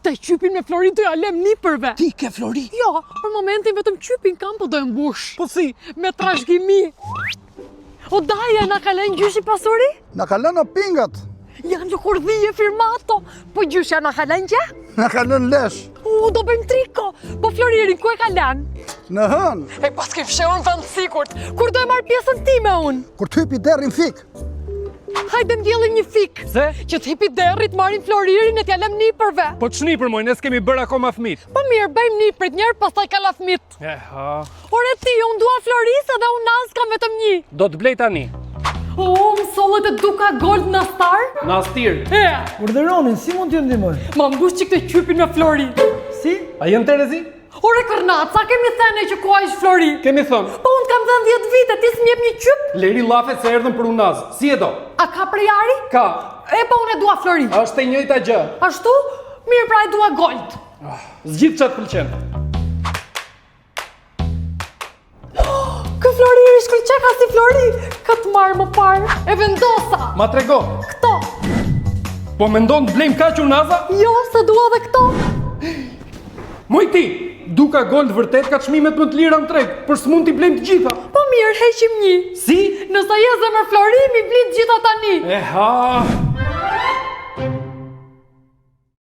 Këtë qypin me Flori do ja lem nipërve. Ti ke Flori? Jo, për momentin vetëm qypin kam po do e mbush. Po si? Me trashëgimi. O daja na ka lënë gjyshi pasuri? Na ka lënë pingat. Janë lëkurdhije firmato. Po gjyshja na ka lënë gjë? Na ka lënë lesh. Do bëjmë triko. Po Floririn ku e ka lënë? Në hën. E pas ke fshehur vend sigurt. Kur do e marr pjesën time unë? Kur të hypi derrin fik. Hajde ndjellim një fik. Se? Që të hipi derrit marrin Floririn e t'ja lëm nipërve. Po të shnipër moj, ne s'kemi bërë akoma fëmit. Po mirë, bëjmë niprit njerë, pastaj ka la fëmit. Ore ti, unë dua Floris edhe unë nas kam vetëm një. Do të blej tani. Më sollet e duka gold në star? Na stir. Urdhëronin, si mund t'ju ndihmoj? Ma mbush që këtë qypin me Flori. Si? A jenë Terezi? Ore kërnat, sa kemi thënë që ku ish Flori? Kemi thënë. Po unë kam thënë 10 vite, ti s'mjep një qyp? Leri llafe se erdhën për unaz. Si e do? A ka prejari? Ka. E po unë e dua Flori. Është e njëjta gjë. Ashtu? Mirë pra e dua gold. Zgjidh çat pëlqen. Kë Flori i shkëlqeka si Flori. Ka të marrë më parë. E vendosa. Ma trego. Këto. Po mendon të blejmë kaq unaza? Jo, se dua dhe këto. Moj ti, duka gold vërtet ka çmimet më të lira në treg, për s'mund t'i blejmë të gjitha. Po mirë, heqim një. Si? Nëse je zemër Flori, mi blit gjitha tani. Ha.